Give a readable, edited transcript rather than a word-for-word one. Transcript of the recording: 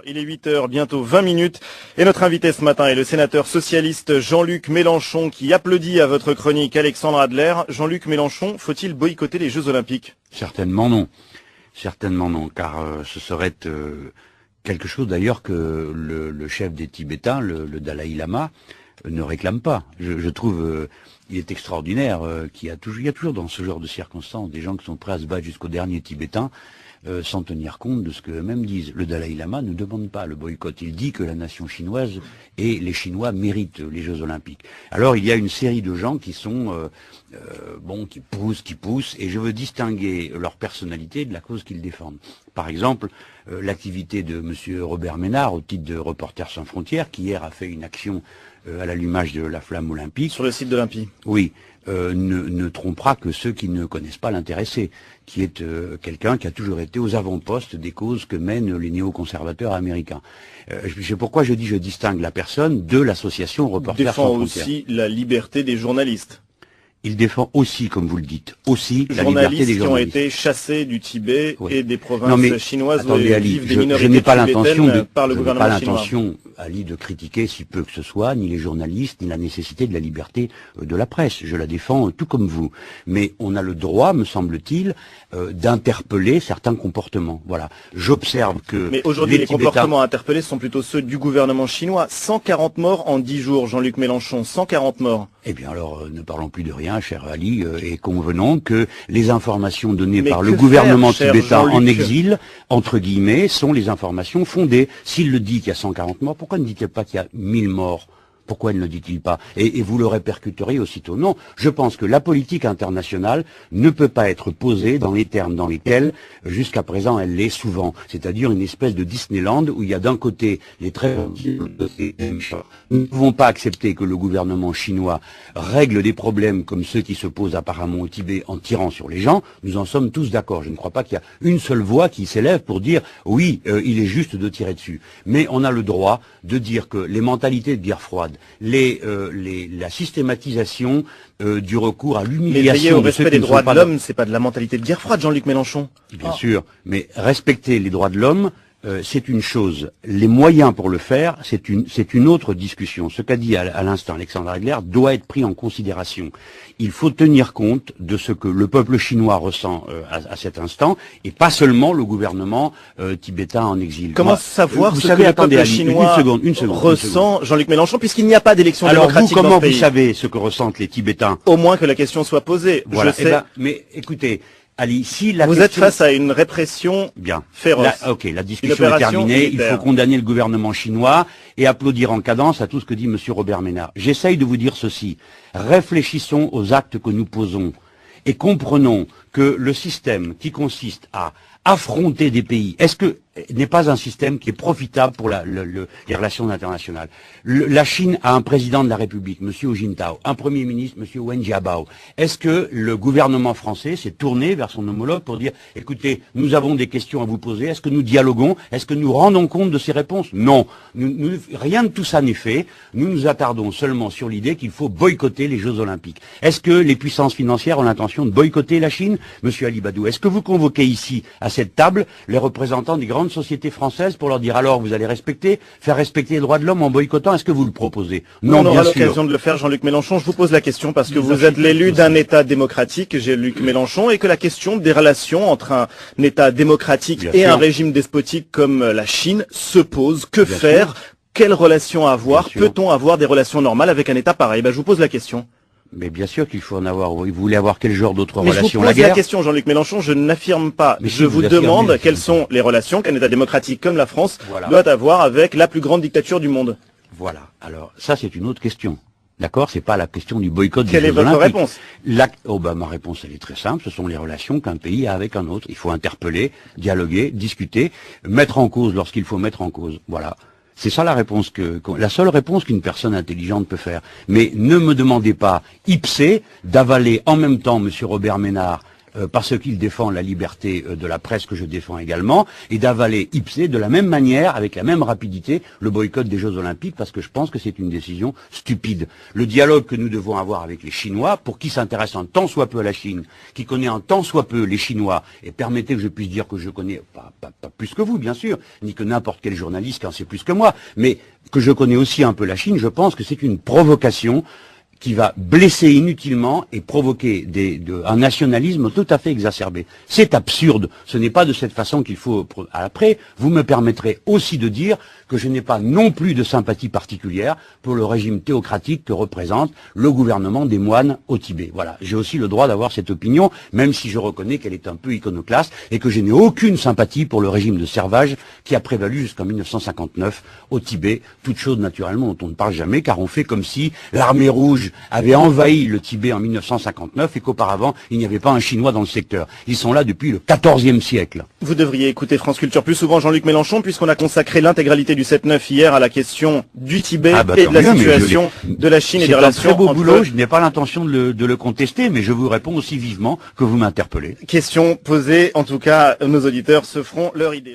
Il est 8 heures, bientôt 20 minutes, et notre invité ce matin est le sénateur socialiste Jean-Luc Mélenchon qui applaudit à votre chronique Alexandre Adler. Jean-Luc Mélenchon, faut-il boycotter les Jeux Olympiques? Certainement non. Certainement non, car ce serait quelque chose d'ailleurs que le chef des Tibétains, le Dalai Lama, ne réclame pas. Je trouve il est extraordinaire qu'il y a toujours dans ce genre de circonstances des gens qui sont prêts à se battre jusqu'au dernier Tibétain, sans tenir compte de ce qu'eux-mêmes disent. Le Dalai Lama ne demande pas le boycott. Il dit que la nation chinoise et les Chinois méritent les Jeux Olympiques. Alors il y a une série de gens qui sont qui poussent, et je veux distinguer leur personnalité de la cause qu'ils défendent. Par exemple, l'activité de Monsieur Robert Ménard au titre de Reporters sans frontières, qui hier a fait une action à l'allumage de la flamme olympique. Sur le site de l'Olympique. Oui. Ne trompera que ceux qui ne connaissent pas l'intéressé, qui est quelqu'un qui a toujours été aux avant-postes des causes que mènent les néoconservateurs américains. C'est pourquoi je dis je distingue la personne de l'association Reporters sans frontières. Il défend aussi la liberté des journalistes. Il défend aussi, comme vous le dites, aussi la liberté des journalistes. Qui ont été chassés du Tibet et des provinces chinoises où vivent des minorités je n'ai pas l'intention par le gouvernement chinois. Ali, de critiquer si peu que ce soit, ni les journalistes, ni la nécessité de la liberté de la presse. Je la défends tout comme vous. Mais on a le droit, me semble-t-il, d'interpeller certains comportements. Voilà. J'observe que... Mais aujourd'hui, les comportements interpellés sont plutôt ceux du gouvernement chinois. 140 morts en 10 jours, Jean-Luc Mélenchon. 140 morts. Eh bien alors, ne parlons plus de rien, cher Ali, et convenons que les informations données par le gouvernement tibétain en exil, entre guillemets, sont les informations fondées. S'il le dit qu'il y a 140 morts, pourquoi ne dit-il pas qu'il y a 1000 morts? Pourquoi ne le dit-il pas? Et vous le répercuteriez aussitôt. Non, je pense que la politique internationale ne peut pas être posée dans les termes dans lesquels, jusqu'à présent, elle l'est souvent. C'est-à-dire une espèce de Disneyland où il y a d'un côté les très... Nous ne pouvons pas accepter que le gouvernement chinois règle des problèmes comme ceux qui se posent apparemment au Tibet en tirant sur les gens. Nous en sommes tous d'accord. Je ne crois pas qu'il y a une seule voix qui s'élève pour dire oui, il est juste de tirer dessus. Mais on a le droit de dire que les mentalités de guerre froide, la systématisation du recours à l'humiliation au respect des droits de l'homme, c'est pas de la mentalité de guerre froide, Jean-Luc Mélenchon. Bien sûr, mais respecter les droits de l'homme, c'est une chose. Les moyens pour le faire, c'est une autre discussion. Ce qu'a dit à l'instant Alexandre Adler doit être pris en considération. Il faut tenir compte de ce que le peuple chinois ressent à cet instant, et pas seulement le gouvernement tibétain en exil. Comment savoir ce que le peuple chinois ressent, Jean-Luc Mélenchon, puisqu'il n'y a pas d'élection démocratique dans ce pays? Alors vous, comment vous savez ce que ressentent les Tibétains? Au moins que la question soit posée. Voilà. Je sais. Mais écoutez... Ali, vous êtes face à une répression féroce. La discussion est terminée. Il faut condamner le gouvernement chinois et applaudir en cadence à tout ce que dit Monsieur Robert Ménard. J'essaye de vous dire ceci. Réfléchissons aux actes que nous posons et comprenons que le système qui consiste à affronter des pays, est-ce que n'est pas un système qui est profitable pour les relations internationales? La Chine a un président de la République, M. Hu Jintao, un premier ministre, M. Wen Jiabao. Est-ce que le gouvernement français s'est tourné vers son homologue pour dire, écoutez, nous avons des questions à vous poser, est-ce que nous dialoguons, est-ce que nous rendons compte de ces réponses? Non. Rien de tout ça n'est fait. Nous nous attardons seulement sur l'idée qu'il faut boycotter les Jeux Olympiques. Est-ce que les puissances financières ont l'intention de boycotter la Chine? Monsieur Ali Badou, est-ce que vous convoquez ici, à cette table, les représentants des grandes sociétés françaises pour leur dire alors vous allez faire respecter les droits de l'homme en boycottant? Est-ce que vous le proposez? Non, on aura l'occasion de le faire, Jean-Luc Mélenchon. Je vous pose la question parce que vous êtes l'élu d'un État démocratique, Jean-Luc Mélenchon, et que la question des relations entre un État démocratique et un régime despotique comme la Chine se pose. Que faire? Quelles relations avoir? Peut-on avoir des relations normales avec un État pareil? Je vous pose la question. Mais bien sûr qu'il faut en avoir. Vous voulez avoir quel genre d'autres relations? Je vous pose la question, Jean-Luc Mélenchon, je n'affirme pas. Mais je vous demande quelles sont les relations qu'un État démocratique comme la France doit avoir avec la plus grande dictature du monde. Voilà. Alors, ça, c'est une autre question. D'accord? C'est pas la question du boycott des Jeux Olympiques. Quelle est votre réponse? Ma réponse, elle est très simple. Ce sont les relations qu'un pays a avec un autre. Il faut interpeller, dialoguer, discuter, mettre en cause lorsqu'il faut mettre en cause. Voilà. C'est ça la réponse la seule réponse qu'une personne intelligente peut faire. Mais ne me demandez pas, ipsé, d'avaler en même temps Monsieur Robert Ménard parce qu'il défend la liberté de la presse que je défends également, et d'avaler ipse de la même manière, avec la même rapidité, le boycott des Jeux Olympiques, parce que je pense que c'est une décision stupide. Le dialogue que nous devons avoir avec les Chinois, pour qui s'intéresse un tant soit peu à la Chine, qui connaît un tant soit peu les Chinois, et permettez que je puisse dire que je connais, pas plus que vous bien sûr, ni que n'importe quel journaliste qui en sait plus que moi, mais que je connais aussi un peu la Chine, je pense que c'est une provocation qui va blesser inutilement et provoquer un nationalisme tout à fait exacerbé. C'est absurde. Ce n'est pas de cette façon qu'il faut... Après, vous me permettrez aussi de dire que je n'ai pas non plus de sympathie particulière pour le régime théocratique que représente le gouvernement des moines au Tibet. Voilà. J'ai aussi le droit d'avoir cette opinion, même si je reconnais qu'elle est un peu iconoclaste et que je n'ai aucune sympathie pour le régime de servage qui a prévalu jusqu'en 1959 au Tibet. Toute chose naturellement dont on ne parle jamais, car on fait comme si l'armée rouge avait envahi le Tibet en 1959 et qu'auparavant, il n'y avait pas un Chinois dans le secteur. Ils sont là depuis le XIVe siècle. Vous devriez écouter France Culture plus souvent, Jean-Luc Mélenchon, puisqu'on a consacré l'intégralité du 7-9 hier à la question du Tibet et de la situation de la Chine et des relations entre... C'est un très beau boulot, je n'ai pas l'intention de le contester, mais je vous réponds aussi vivement que vous m'interpellez. Question posée, en tout cas, nos auditeurs se feront leur idée.